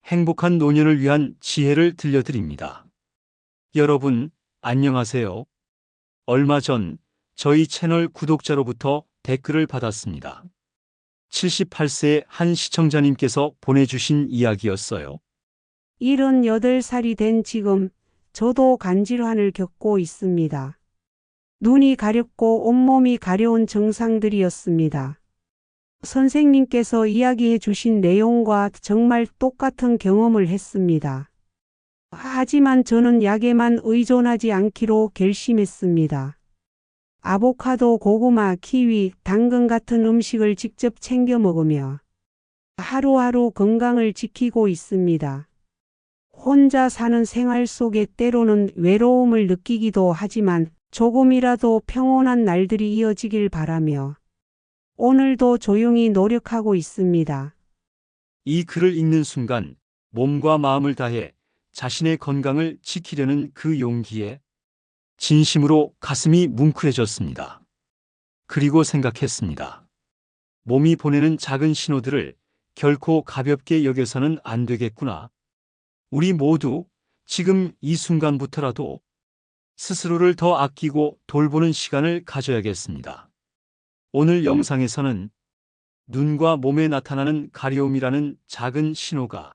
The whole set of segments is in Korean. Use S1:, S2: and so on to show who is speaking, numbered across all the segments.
S1: 행복한 노년을 위한 지혜를 들려드립니다. 여러분, 안녕하세요. 얼마 전 저희 채널 구독자로부터 댓글을 받았습니다. 78세의 한 시청자님께서 보내주신 이야기였어요.
S2: 78살이 된 지금 저도 간질환을 겪고 있습니다. 눈이 가렵고 온몸이 가려운 증상들이었습니다. 선생님께서 이야기해 주신 내용과 정말 똑같은 경험을 했습니다. 하지만 저는 약에만 의존하지 않기로 결심했습니다. 아보카도, 고구마, 키위, 당근 같은 음식을 직접 챙겨 먹으며 하루하루 건강을 지키고 있습니다. 혼자 사는 생활 속에 때로는 외로움을 느끼기도 하지만 조금이라도 평온한 날들이 이어지길 바라며 오늘도 조용히 노력하고 있습니다.
S1: 이 글을 읽는 순간 몸과 마음을 다해 자신의 건강을 지키려는 그 용기에 진심으로 가슴이 뭉클해졌습니다. 그리고 생각했습니다. 몸이 보내는 작은 신호들을 결코 가볍게 여겨서는 안 되겠구나. 우리 모두 지금 이 순간부터라도 스스로를 더 아끼고 돌보는 시간을 가져야겠습니다. 오늘 영상에서는 눈과 몸에 나타나는 가려움이라는 작은 신호가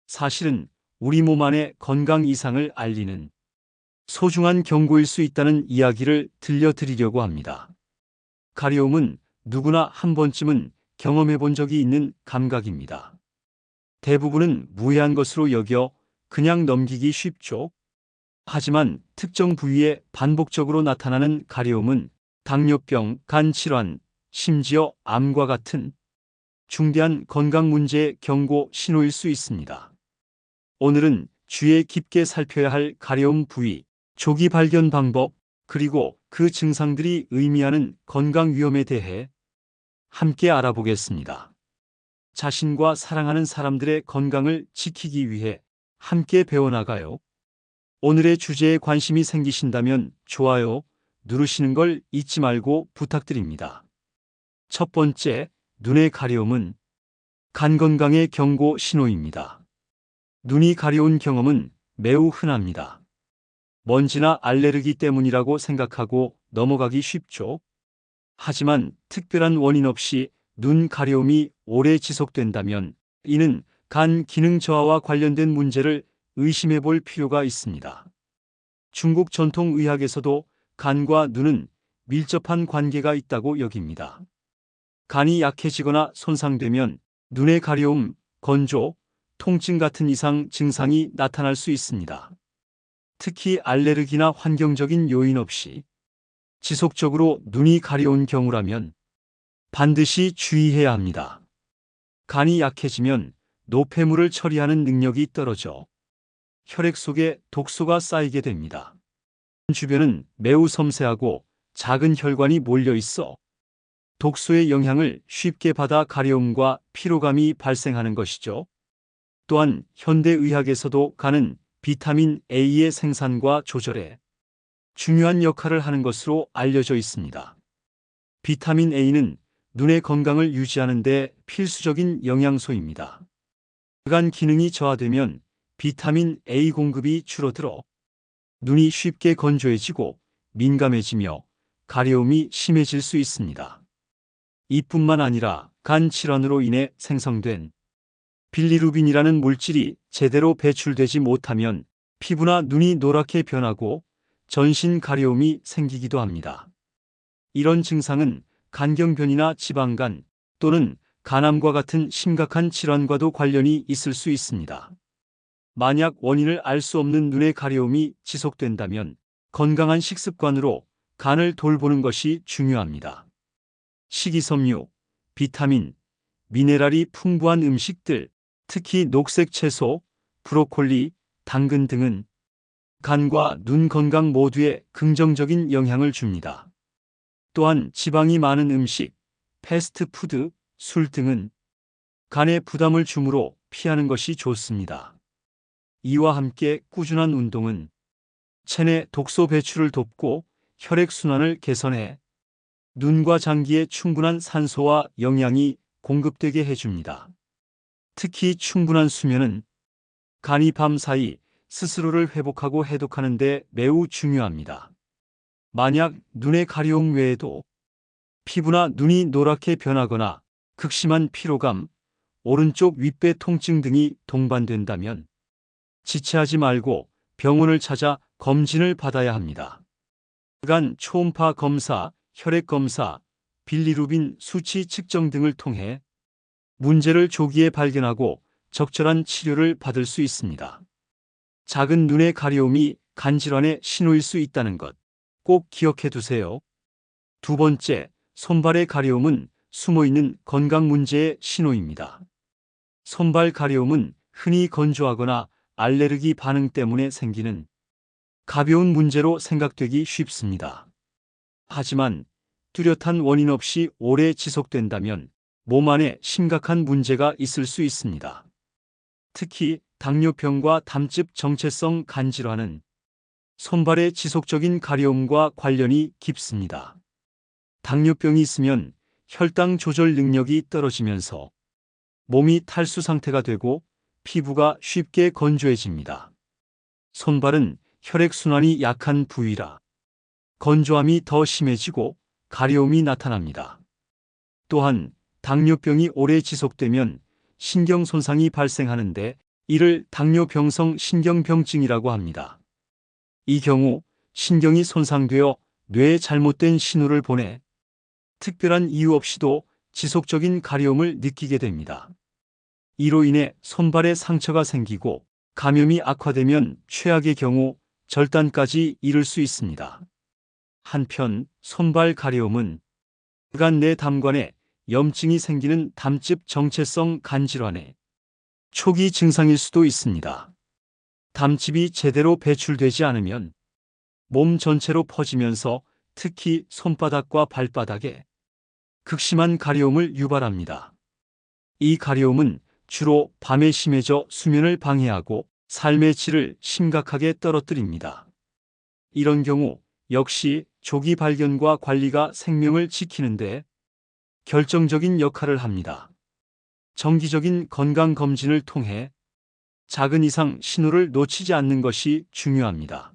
S1: 사실은 우리 몸 안의 건강 이상을 알리는 소중한 경고일 수 있다는 이야기를 들려드리려고 합니다. 가려움은 누구나 한 번쯤은 경험해 본 적이 있는 감각입니다. 대부분은 무해한 것으로 여겨 그냥 넘기기 쉽죠. 하지만 특정 부위에 반복적으로 나타나는 가려움은 당뇨병, 간 질환, 심지어 암과 같은 중대한 건강 문제의 경고 신호일 수 있습니다. 오늘은 주의 깊게 살펴야 할 가려움 부위, 조기 발견 방법, 그리고 그 증상들이 의미하는 건강 위험에 대해 함께 알아보겠습니다. 자신과 사랑하는 사람들의 건강을 지키기 위해 함께 배워나가요. 오늘의 주제에 관심이 생기신다면 좋아요 누르시는 걸 잊지 말고 부탁드립니다. 첫 번째, 눈의 가려움은 간 건강의 경고 신호입니다. 눈이 가려운 경험은 매우 흔합니다. 먼지나 알레르기 때문이라고 생각하고 넘어가기 쉽죠. 하지만 특별한 원인 없이 눈 가려움이 오래 지속된다면 이는 간 기능 저하와 관련된 문제를 의심해 볼 필요가 있습니다. 중국 전통 의학에서도 간과 눈은 밀접한 관계가 있다고 여깁니다. 간이 약해지거나 손상되면 눈의 가려움, 건조, 통증 같은 이상 증상이 나타날 수 있습니다. 특히 알레르기나 환경적인 요인 없이 지속적으로 눈이 가려운 경우라면 반드시 주의해야 합니다. 간이 약해지면 노폐물을 처리하는 능력이 떨어져 혈액 속에 독소가 쌓이게 됩니다. 주변은 매우 섬세하고 작은 혈관이 몰려 있어 독소의 영향을 쉽게 받아 가려움과 피로감이 발생하는 것이죠. 또한 현대의학에서도 간은 비타민 A의 생산과 조절에 중요한 역할을 하는 것으로 알려져 있습니다. 비타민 A는 눈의 건강을 유지하는 데 필수적인 영양소입니다. 간 기능이 저하되면 비타민 A 공급이 줄어들어 눈이 쉽게 건조해지고 민감해지며 가려움이 심해질 수 있습니다. 이뿐만 아니라 간 질환으로 인해 생성된 빌리루빈이라는 물질이 제대로 배출되지 못하면 피부나 눈이 노랗게 변하고 전신 가려움이 생기기도 합니다. 이런 증상은 간경변이나 지방간 또는 간암과 같은 심각한 질환과도 관련이 있을 수 있습니다. 만약 원인을 알 수 없는 눈의 가려움이 지속된다면 건강한 식습관으로 간을 돌보는 것이 중요합니다. 식이섬유, 비타민, 미네랄이 풍부한 음식들, 특히 녹색 채소, 브로콜리, 당근 등은 간과 눈 건강 모두에 긍정적인 영향을 줍니다. 또한 지방이 많은 음식, 패스트푸드, 술 등은 간에 부담을 주므로 피하는 것이 좋습니다. 이와 함께 꾸준한 운동은 체내 독소 배출을 돕고 혈액순환을 개선해 눈과 장기에 충분한 산소와 영양이 공급되게 해줍니다. 특히 충분한 수면은 간이 밤사이 스스로를 회복하고 해독하는 데 매우 중요합니다. 만약 눈의 가려움 외에도 피부나 눈이 노랗게 변하거나 극심한 피로감, 오른쪽 윗배 통증 등이 동반된다면 지체하지 말고 병원을 찾아 검진을 받아야 합니다. 간 초음파 검사, 혈액 검사, 빌리루빈 수치 측정 등을 통해 문제를 조기에 발견하고 적절한 치료를 받을 수 있습니다. 작은 눈의 가려움이 간질환의 신호일 수 있다는 것 꼭 기억해 두세요. 두 번째, 손발의 가려움은 숨어있는 건강 문제의 신호입니다. 손발 가려움은 흔히 건조하거나 알레르기 반응 때문에 생기는 가벼운 문제로 생각되기 쉽습니다. 하지만 뚜렷한 원인 없이 오래 지속된다면 몸 안에 심각한 문제가 있을 수 있습니다. 특히 당뇨병과 담즙 정체성 간질환은 손발의 지속적인 가려움과 관련이 깊습니다. 당뇨병이 있으면 혈당 조절 능력이 떨어지면서 몸이 탈수 상태가 되고 피부가 쉽게 건조해집니다. 손발은 혈액순환이 약한 부위라 건조함이 더 심해지고 가려움이 나타납니다. 또한 당뇨병이 오래 지속되면 신경 손상이 발생하는데 이를 당뇨병성 신경병증이라고 합니다. 이 경우 신경이 손상되어 뇌에 잘못된 신호를 보내 특별한 이유 없이도 지속적인 가려움을 느끼게 됩니다. 이로 인해 손발에 상처가 생기고 감염이 악화되면 최악의 경우 절단까지 이를 수 있습니다. 한편 손발 가려움은 간 내 담관에 염증이 생기는 담즙 정체성 간질환의 초기 증상일 수도 있습니다. 담즙이 제대로 배출되지 않으면 몸 전체로 퍼지면서 특히 손바닥과 발바닥에 극심한 가려움을 유발합니다. 이 가려움은 주로 밤에 심해져 수면을 방해하고 삶의 질을 심각하게 떨어뜨립니다. 이런 경우 역시 조기 발견과 관리가 생명을 지키는데 결정적인 역할을 합니다. 정기적인 건강검진을 통해 작은 이상 신호를 놓치지 않는 것이 중요합니다.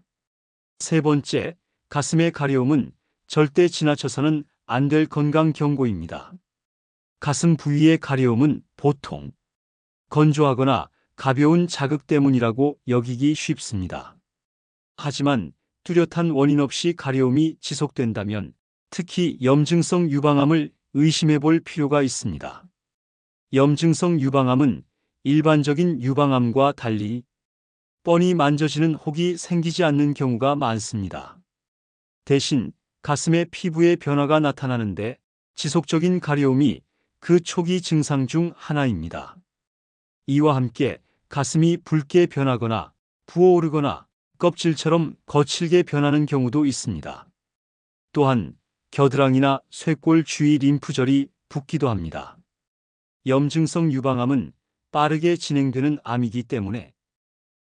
S1: 세 번째, 가슴의 가려움은 절대 지나쳐서는 안 될 건강 경고입니다. 가슴 부위의 가려움은 보통 건조하거나 가벼운 자극 때문이라고 여기기 쉽습니다. 하지만 뚜렷한 원인 없이 가려움이 지속된다면 특히 염증성 유방암을 의심해 볼 필요가 있습니다. 염증성 유방암은 일반적인 유방암과 달리 뻔히 만져지는 혹이 생기지 않는 경우가 많습니다. 대신 가슴의 피부에 변화가 나타나는데 지속적인 가려움이 그 초기 증상 중 하나입니다. 이와 함께 가슴이 붉게 변하거나 부어오르거나 껍질처럼 거칠게 변하는 경우도 있습니다. 또한 겨드랑이나 쇄골 주위 림프절이 붓기도 합니다. 염증성 유방암은 빠르게 진행되는 암이기 때문에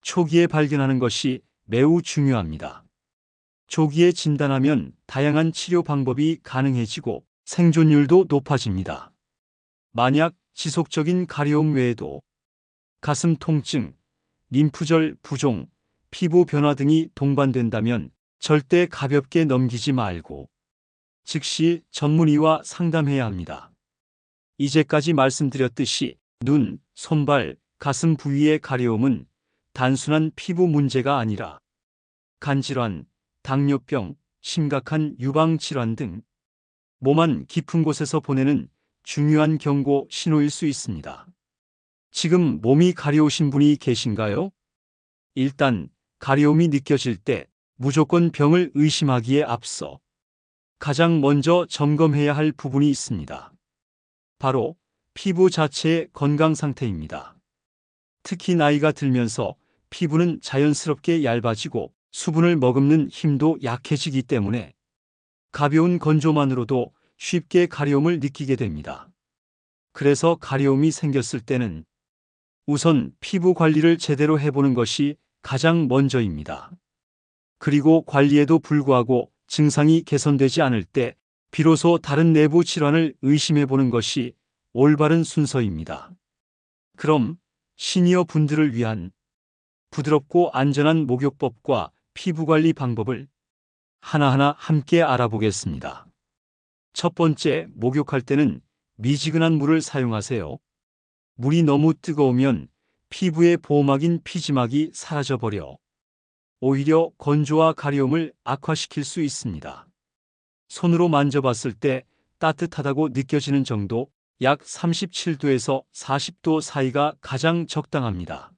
S1: 초기에 발견하는 것이 매우 중요합니다. 조기에 진단하면 다양한 치료 방법이 가능해지고 생존율도 높아집니다. 만약 지속적인 가려움 외에도 가슴 통증, 림프절 부종, 피부 변화 등이 동반된다면 절대 가볍게 넘기지 말고 즉시 전문의와 상담해야 합니다. 이제까지 말씀드렸듯이 눈, 손발, 가슴 부위의 가려움은 단순한 피부 문제가 아니라 간질환, 당뇨병, 심각한 유방질환 등 몸 안 깊은 곳에서 보내는 중요한 경고 신호일 수 있습니다. 지금 몸이 가려우신 분이 계신가요? 일단 가려움이 느껴질 때 무조건 병을 의심하기에 앞서 가장 먼저 점검해야 할 부분이 있습니다. 바로 피부 자체의 건강 상태입니다. 특히 나이가 들면서 피부는 자연스럽게 얇아지고 수분을 머금는 힘도 약해지기 때문에 가벼운 건조만으로도 쉽게 가려움을 느끼게 됩니다. 그래서 가려움이 생겼을 때는 우선 피부 관리를 제대로 해보는 것이 가장 먼저입니다. 그리고 관리에도 불구하고 증상이 개선되지 않을 때 비로소 다른 내부 질환을 의심해보는 것이 올바른 순서입니다. 그럼 시니어 분들을 위한 부드럽고 안전한 목욕법과 피부관리 방법을 하나하나 함께 알아보겠습니다. 첫 번째, 목욕할 때는 미지근한 물을 사용하세요. 물이 너무 뜨거우면 피부의 보호막인 피지막이 사라져버려 오히려 건조와 가려움을 악화시킬 수 있습니다. 손으로 만져봤을 때 따뜻하다고 느껴지는 정도, 약 37도에서 40도 사이가 가장 적당합니다.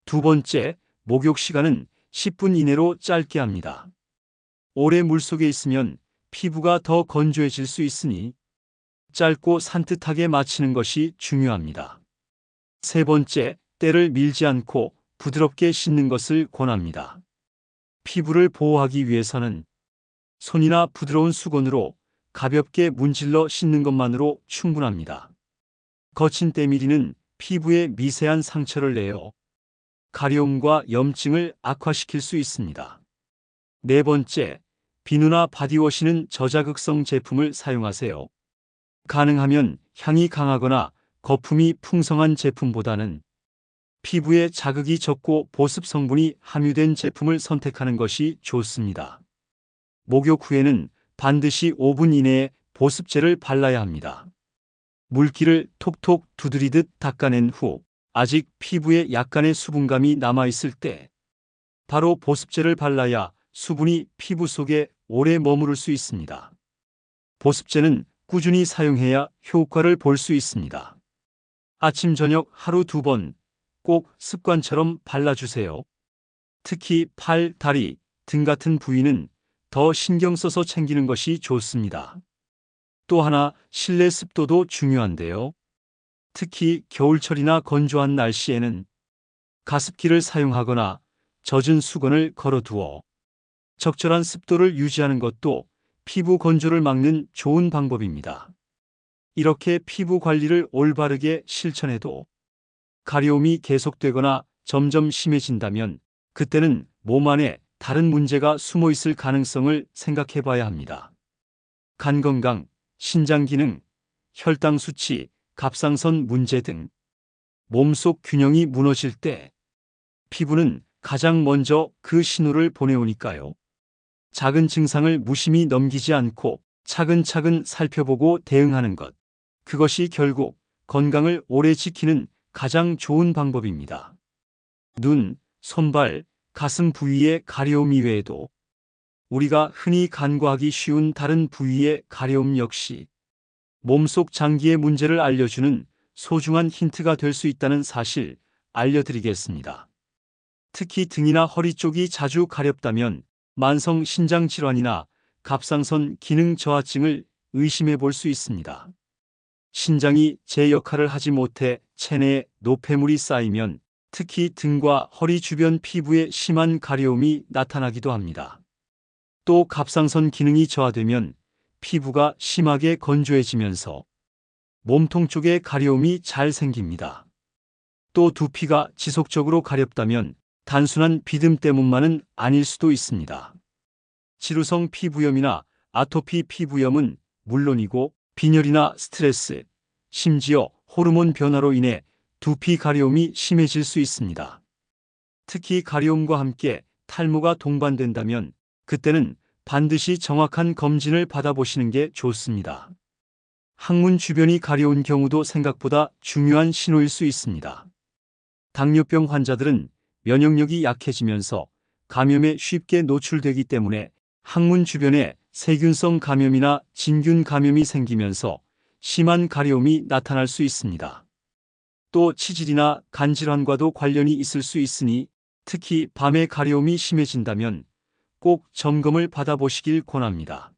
S1: 두 번째, 목욕 시간은 10분 이내로 짧게 합니다. 오래 물속에 있으면 피부가 더 건조해질 수 있으니 짧고 산뜻하게 마치는 것이 중요합니다. 세 번째, 때를 밀지 않고 부드럽게 씻는 것을 권합니다. 피부를 보호하기 위해서는 손이나 부드러운 수건으로 가볍게 문질러 씻는 것만으로 충분합니다. 거친 때밀이는 피부에 미세한 상처를 내어 가려움과 염증을 악화시킬 수 있습니다. 네 번째, 비누나 바디워시는 저자극성 제품을 사용하세요. 가능하면 향이 강하거나 거품이 풍성한 제품보다는 피부에 자극이 적고 보습 성분이 함유된 제품을 선택하는 것이 좋습니다. 목욕 후에는 반드시 5분 이내에 보습제를 발라야 합니다. 물기를 톡톡 두드리듯 닦아낸 후 아직 피부에 약간의 수분감이 남아있을 때 바로 보습제를 발라야 수분이 피부 속에 오래 머무를 수 있습니다. 보습제는 꾸준히 사용해야 효과를 볼 수 있습니다. 아침, 저녁 하루 2번 꼭 습관처럼 발라주세요. 특히 팔, 다리, 등 같은 부위는 더 신경 써서 챙기는 것이 좋습니다. 또 하나, 실내 습도도 중요한데요. 특히 겨울철이나 건조한 날씨에는 가습기를 사용하거나 젖은 수건을 걸어두어 적절한 습도를 유지하는 것도 피부 건조를 막는 좋은 방법입니다. 이렇게 피부 관리를 올바르게 실천해도 가려움이 계속되거나 점점 심해진다면 그때는 몸 안에 다른 문제가 숨어 있을 가능성을 생각해 봐야 합니다. 간 건강, 신장 기능, 혈당 수치, 갑상선 문제 등 몸속 균형이 무너질 때 피부는 가장 먼저 그 신호를 보내오니까요. 작은 증상을 무심히 넘기지 않고 차근차근 살펴보고 대응하는 것. 그것이 결국 건강을 오래 지키는 가장 좋은 방법입니다. 눈, 손발, 가슴 부위의 가려움 이외에도 우리가 흔히 간과하기 쉬운 다른 부위의 가려움 역시 몸속 장기의 문제를 알려주는 소중한 힌트가 될 수 있다는 사실 알려드리겠습니다. 특히 등이나 허리 쪽이 자주 가렵다면 만성 신장 질환이나 갑상선 기능 저하증을 의심해 볼 수 있습니다. 신장이 제 역할을 하지 못해 체내에 노폐물이 쌓이면 특히 등과 허리 주변 피부에 심한 가려움이 나타나기도 합니다. 또 갑상선 기능이 저하되면 피부가 심하게 건조해지면서 몸통 쪽에 가려움이 잘 생깁니다. 또 두피가 지속적으로 가렵다면 단순한 비듬 때문만은 아닐 수도 있습니다. 지루성 피부염이나 아토피 피부염은 물론이고 빈혈이나 스트레스, 심지어 호르몬 변화로 인해 두피 가려움이 심해질 수 있습니다. 특히 가려움과 함께 탈모가 동반된다면 그때는 반드시 정확한 검진을 받아보시는 게 좋습니다. 항문 주변이 가려운 경우도 생각보다 중요한 신호일 수 있습니다. 당뇨병 환자들은 면역력이 약해지면서 감염에 쉽게 노출되기 때문에 항문 주변에 세균성 감염이나 진균 감염이 생기면서 심한 가려움이 나타날 수 있습니다. 또 치질이나 간 질환과도 관련이 있을 수 있으니 특히 밤에 가려움이 심해진다면 꼭 점검을 받아보시길 권합니다.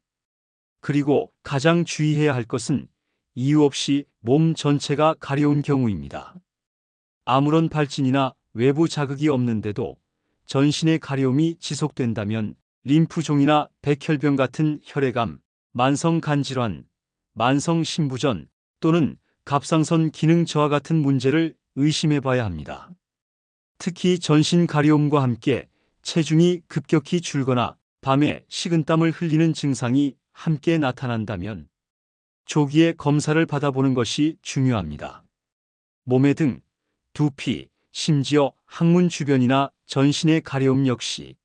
S1: 그리고 가장 주의해야 할 것은 이유 없이 몸 전체가 가려운 경우입니다. 아무런 발진이나 외부 자극이 없는데도 전신의 가려움이 지속된다면 림프종이나 백혈병 같은 혈액암, 만성 간질환, 만성 신부전 또는 갑상선 기능 저하 같은 문제를 의심해 봐야 합니다. 특히 전신 가려움과 함께 체중이 급격히 줄거나 밤에 식은땀을 흘리는 증상이 함께 나타난다면 조기에 검사를 받아보는 것이 중요합니다. 몸의 등, 두피, 심지어 항문 주변이나 전신의 가려움 역시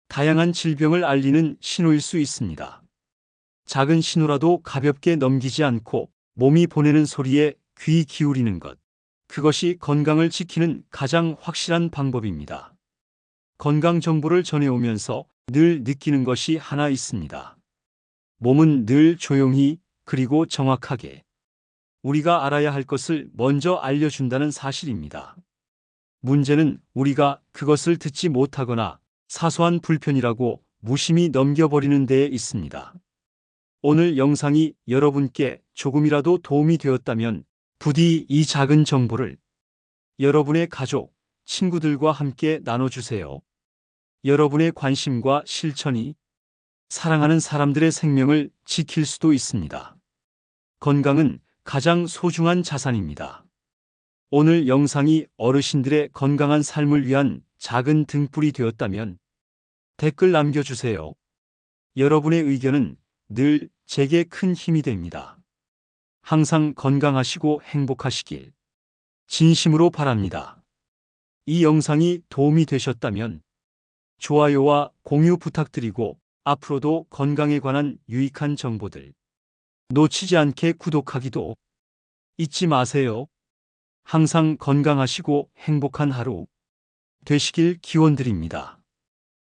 S1: 다양한 질병을 알리는 신호일 수 있습니다. 작은 신호라도 가볍게 넘기지 않고 몸이 보내는 소리에 귀 기울이는 것. 그것이 건강을 지키는 가장 확실한 방법입니다. 건강 정보를 전해오면서 늘 느끼는 것이 하나 있습니다. 몸은 늘 조용히 그리고 정확하게 우리가 알아야 할 것을 먼저 알려준다는 사실입니다. 문제는 우리가 그것을 듣지 못하거나 사소한 불편이라고 무심히 넘겨버리는 데에 있습니다. 오늘 영상이 여러분께 조금이라도 도움이 되었다면 부디 이 작은 정보를 여러분의 가족, 친구들과 함께 나눠주세요. 여러분의 관심과 실천이 사랑하는 사람들의 생명을 지킬 수도 있습니다. 건강은 가장 소중한 자산입니다. 오늘 영상이 어르신들의 건강한 삶을 위한 작은 등불이 되었다면 댓글 남겨주세요. 여러분의 의견은 늘 제게 큰 힘이 됩니다. 항상 건강하시고 행복하시길 진심으로 바랍니다. 이 영상이 도움이 되셨다면 좋아요와 공유 부탁드리고 앞으로도 건강에 관한 유익한 정보들 놓치지 않게 구독하기도 잊지 마세요. 항상 건강하시고 행복한 하루 되시길 기원드립니다.